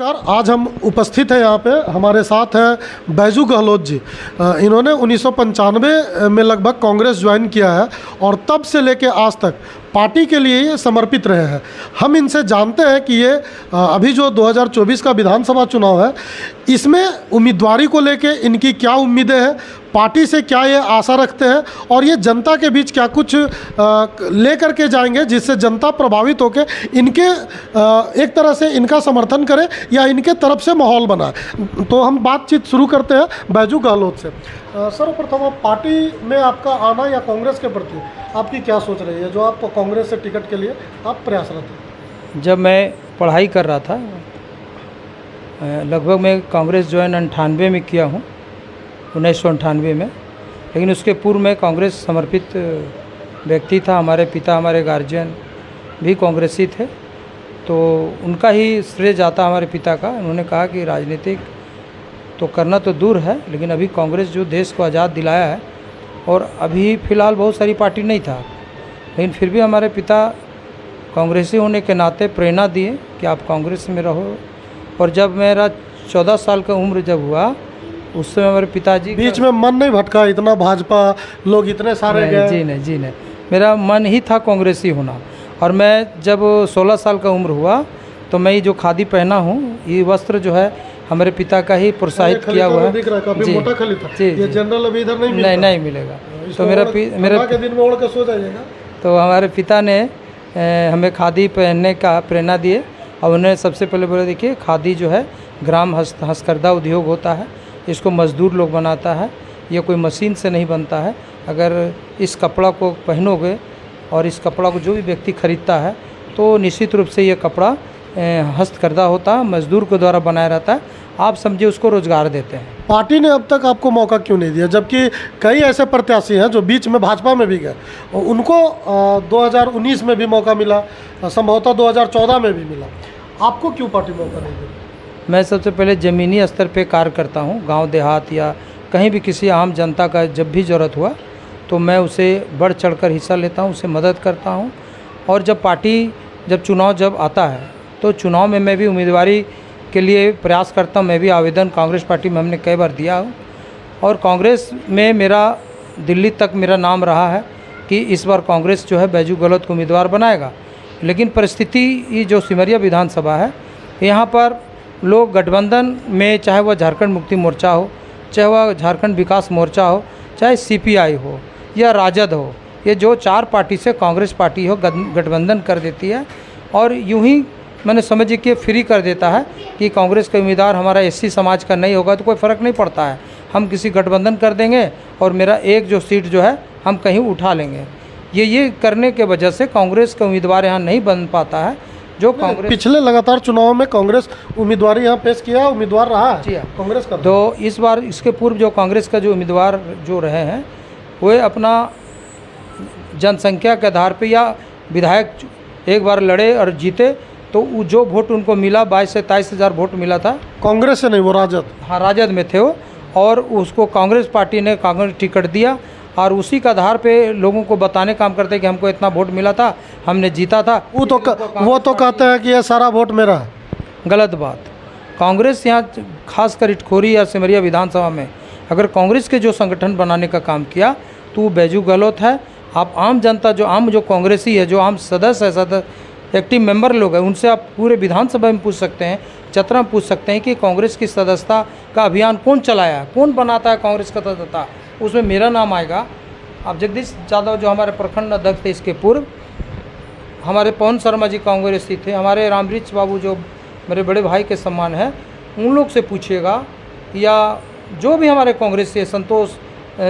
नमस्कार। आज हम उपस्थित हैं यहाँ पे, हमारे साथ हैं बैजू गहलोत जी। इन्होंने 1995 में लगभग कांग्रेस ज्वाइन किया है और तब से लेके आज तक पार्टी के लिए ये समर्पित रहे हैं। हम इनसे जानते हैं कि ये अभी जो 2024 का विधानसभा चुनाव है, इसमें उम्मीदवारी को लेके इनकी क्या उम्मीदें हैं, पार्टी से क्या ये आशा रखते हैं और ये जनता के बीच क्या कुछ लेकर के जाएंगे जिससे जनता प्रभावित होकर इनके एक तरह से इनका समर्थन करे या इनके तरफ से माहौल बनाए। तो हम बातचीत शुरू करते हैं बैजू गहलोत से। सर्वप्रथम आप पार्टी में आपका आना या कांग्रेस के प्रति आपकी क्या सोच रही है, जो आप कांग्रेस से टिकट के लिए आप प्रयासरत हैं? जब मैं पढ़ाई कर रहा था, लगभग मैं कांग्रेस ज्वाइन 98 में किया हूँ, 1998 में। लेकिन उसके पूर्व में कांग्रेस समर्पित व्यक्ति था। हमारे पिता, हमारे गार्जियन भी कांग्रेसी थे, तो उनका ही श्रेय जाता हमारे पिता का। उन्होंने कहा कि राजनीतिक तो करना तो दूर है, लेकिन अभी कांग्रेस जो देश को आज़ाद दिलाया है, और अभी फ़िलहाल बहुत सारी पार्टी नहीं था, लेकिन फिर भी हमारे पिता कांग्रेसी होने के नाते प्रेरणा दिए कि आप कांग्रेस में रहो। और जब मेरा 14 साल का उम्र जब हुआ, उस समय हमारे पिताजी बीच में मन नहीं भटका, इतना भाजपा लोग इतने सारे गए? जी नहीं, मेरा मन ही था कांग्रेसी होना। और मैं जब 16 साल का उम्र हुआ तो मैं ये जो खादी पहना हूँ, ये वस्त्र जो है हमारे पिता का ही प्रोत्साहित किया हुआ है। काफी मोटा खलीफा। ये जनरल अभी इधर नहीं मिलता। नहीं मिलेगा। तो मेरा के दिन में ओढ़ के सो जाइएगा। तो हमारे पिता ने हमें खादी पहनने का प्रेरणा दिए, और उन्हें सबसे पहले बोला, देखिए खादी जो है ग्राम हस्तकरघा उद्योग होता है, इसको मजदूर लोग बनाता है, ये कोई मशीन से नहीं बनता है। अगर इस कपड़ा को पहनोगे और इस कपड़ा को जो भी व्यक्ति खरीदता है, तो निश्चित रूप से ये कपड़ा हस्तकरघा होता है, मजदूर के द्वारा बनाया रहता है। आप समझिए उसको रोजगार देते हैं। पार्टी ने अब तक आपको मौका क्यों नहीं दिया, जबकि कई ऐसे प्रत्याशी हैं जो बीच में भाजपा में भी गए, उनको 2019 में भी मौका मिला, संभवतः 2014 में भी मिला, आपको क्यों पार्टी मौका नहीं दी? मैं सबसे पहले ज़मीनी स्तर पे कार्य करता हूँ। गांव देहात या कहीं भी किसी आम जनता का जब भी ज़रूरत हुआ तो मैं उसे बढ़ चढ़कर हिस्सा लेता हूँ, उसे मदद करता हूँ। और जब चुनाव जब आता है, तो चुनाव में मैं भी उम्मीदवारी के लिए प्रयास करता हूँ। मैं भी आवेदन कांग्रेस पार्टी में हमने कई बार दिया हूँ, और कांग्रेस में मेरा दिल्ली तक मेरा नाम रहा है कि इस बार कांग्रेस जो है बैजू गहलोत को उम्मीदवार बनाएगा। लेकिन परिस्थिति ये जो सिमरिया विधानसभा है, यहाँ पर लोग गठबंधन में, चाहे वह झारखंड मुक्ति मोर्चा हो, चाहे वह झारखंड विकास मोर्चा हो, चाहे CPI हो या राजद हो, ये जो 4 पार्टी से कांग्रेस पार्टी हो गठबंधन कर देती है, और यूं ही मैंने समझिए कि फ्री कर देता है कि कांग्रेस का उम्मीदवार हमारा SC समाज का नहीं होगा तो कोई फ़र्क नहीं पड़ता है, हम किसी गठबंधन कर देंगे और मेरा एक जो सीट जो है हम कहीं उठा लेंगे। ये करने के वजह से कांग्रेस का उम्मीदवार यहाँ नहीं बन पाता है। जो कांग्रेस पिछले लगातार चुनाव में कांग्रेस उम्मीदवारी यहाँ पेश किया, उम्मीदवार रहा है। जी हाँ, कांग्रेस का। तो इस बार इसके पूर्व जो कांग्रेस का जो उम्मीदवार जो रहे हैं, वे अपना जनसंख्या के आधार पे या विधायक एक बार लड़े और जीते, तो जो वोट उनको मिला 22 से 23 हज़ार वोट मिला था। कांग्रेस से नहीं, वो राजद। हाँ, राजद में थे वो, और उसको कांग्रेस पार्टी ने कांग्रेस टिकट दिया, और उसी का आधार पे लोगों को बताने काम करते कि हमको इतना वोट मिला था, हमने जीता था। वो तो कहते हैं कि ये सारा वोट मेरा है। गलत बात। कांग्रेस यहाँ खासकर इटखोरी या सिमरिया विधानसभा में अगर कांग्रेस के जो संगठन बनाने का काम किया, तो वो बैजू गहलोत है। आप आम जनता जो कांग्रेसी है, जो आम सदस्य है, एक्टिव मेंबर लोग हैं, उनसे आप पूरे विधानसभा में पूछ सकते हैं, चतरा में पूछ सकते हैं कि कांग्रेस की सदस्यता का अभियान कौन चलाया, कौन बनाता है कांग्रेस का सदस्यता, उसमें मेरा नाम आएगा। अब जगदीश यादव जो हमारे प्रखंड अध्यक्ष थे, इसके पूर्व हमारे पवन शर्मा जी कांग्रेसी थे, हमारे रामवृक्ष बाबू जो मेरे बड़े भाई के समान है, उन लोग से पूछिएगा, या जो भी हमारे कांग्रेसी है, संतोष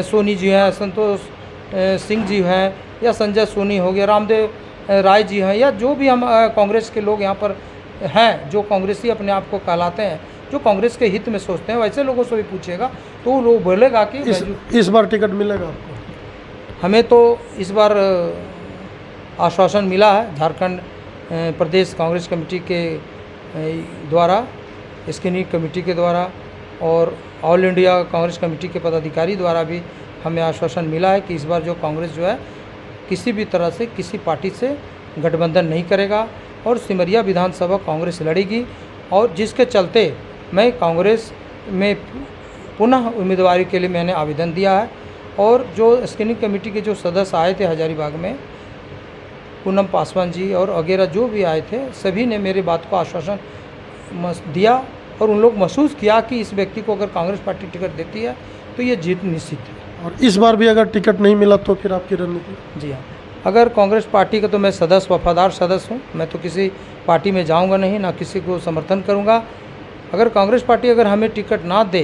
सोनी जी हैं, संतोष सिंह जी हैं, या संजय सोनी हो गया, रामदेव राय जी हैं, या जो भी हम कांग्रेस के लोग यहाँ पर हैं, जो कांग्रेसी अपने आप को कहलाते हैं, जो कांग्रेस के हित में सोचते हैं, वैसे लोगों से भी पूछेगा तो वो लोग बोलेगा कि इस बार टिकट मिलेगा आपको। हमें तो इस बार आश्वासन मिला है झारखंड प्रदेश कांग्रेस कमेटी के द्वारा, स्क्रीनिंग कमेटी के द्वारा, और ऑल इंडिया कांग्रेस कमेटी के पदाधिकारी द्वारा भी हमें आश्वासन मिला है कि इस बार जो कांग्रेस जो है किसी भी तरह से किसी पार्टी से गठबंधन नहीं करेगा, और सिमरिया विधानसभा कांग्रेस लड़ेगी। और जिसके चलते मैं कांग्रेस में पुनः उम्मीदवारी के लिए मैंने आवेदन दिया है। और जो स्क्रीनिंग कमेटी के जो सदस्य आए थे हजारीबाग में, पूनम पासवान जी और वगैरह जो भी आए थे, सभी ने मेरी बात को आश्वासन दिया और उन लोग महसूस किया कि इस व्यक्ति को अगर कांग्रेस पार्टी टिकट देती है तो ये जीत निश्चित है। और इस बार भी अगर टिकट नहीं मिला तो फिर आपकी रणनीति? जी हाँ, अगर कांग्रेस पार्टी का तो मैं सदस्य, वफादार सदस्य हूँ। मैं तो किसी पार्टी में जाऊँगा नहीं, ना किसी को समर्थन करूँगा। अगर कांग्रेस पार्टी अगर हमें टिकट ना दे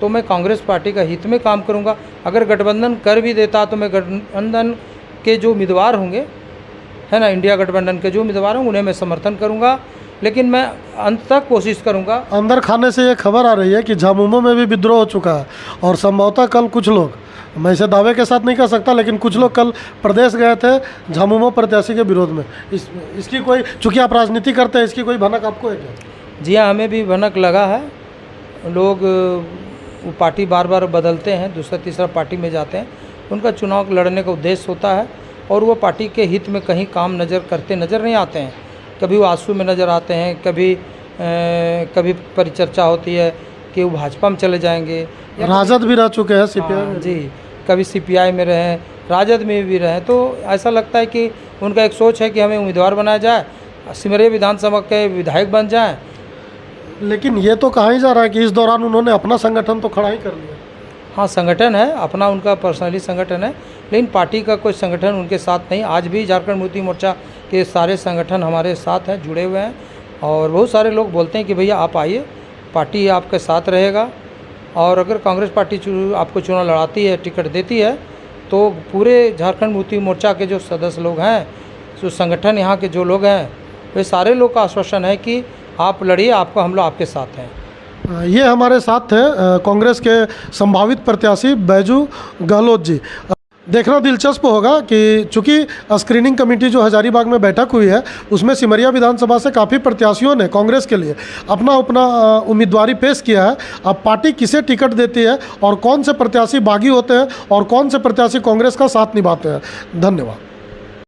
तो मैं कांग्रेस पार्टी का हित में काम करूँगा। अगर गठबंधन कर भी देता तो मैं गठबंधन के जो उम्मीदवार होंगे, है ना, इंडिया गठबंधन के जो उम्मीदवार होंगे उन्हें मैं समर्थन करूँगा। लेकिन मैं अंत तक कोशिश करूँगा। अंदर खाने से ये खबर आ रही है कि झामुमो में भी विद्रोह हो चुका है और संभवतः कल कुछ लोग, मैं इसे दावे के साथ नहीं कह सकता, लेकिन कुछ लोग कल प्रदेश गए थे झामुमो प्रत्याशी के विरोध में। इसकी कोई, चूँकि आप राजनीति करते हैं, इसकी कोई भनक आपको है क्या? जी हाँ, हमें भी भनक लगा है। लोग वो पार्टी बार बार बदलते हैं, दूसरा तीसरा पार्टी में जाते हैं। उनका चुनाव लड़ने का उद्देश्य होता है और वो पार्टी के हित में कहीं काम करते नज़र नहीं आते हैं। कभी वो आंसू में नज़र आते हैं, कभी परिचर्चा होती है कि वो भाजपा में चले जाएंगे। राजद भी रह चुके हैं, सीपीआई में। जी, कभी सीपीआई में रहे, राजद में भी रहे। तो ऐसा लगता है कि उनका एक सोच है कि हमें उम्मीदवार बनाया जाए, सिमरिया विधानसभा के विधायक बन जाएं। लेकिन ये तो कहा ही जा रहा है कि इस दौरान उन्होंने अपना संगठन तो खड़ा ही कर लिया। हाँ, संगठन है अपना, उनका पर्सनली संगठन है, लेकिन पार्टी का कोई संगठन उनके साथ नहीं। आज भी झारखंड मुक्ति मोर्चा के सारे संगठन हमारे साथ हैं, जुड़े हुए हैं। और बहुत सारे लोग बोलते हैं कि भैया आप आइए, पार्टी आपके साथ रहेगा। और अगर कांग्रेस पार्टी आपको चुनाव लड़ाती है, टिकट देती है, तो पूरे झारखंड मुक्ति मोर्चा के जो सदस्य लोग हैं, जो संगठन यहाँ के जो लोग हैं, वे सारे लोग का आश्वासन है कि आप लड़िए, हम लोग आपके साथ हैं। ये हमारे साथ थे कांग्रेस के संभावित प्रत्याशी बैजू गहलोत जी। देखना दिलचस्प होगा कि चूंकि स्क्रीनिंग कमेटी जो हजारीबाग में बैठक हुई है, उसमें सिमरिया विधानसभा से काफ़ी प्रत्याशियों ने कांग्रेस के लिए अपना उम्मीदवारी पेश किया है। अब पार्टी किसे टिकट देती है और कौन से प्रत्याशी बागी होते हैं और कौन से प्रत्याशी कांग्रेस का साथ निभाते हैं। धन्यवाद।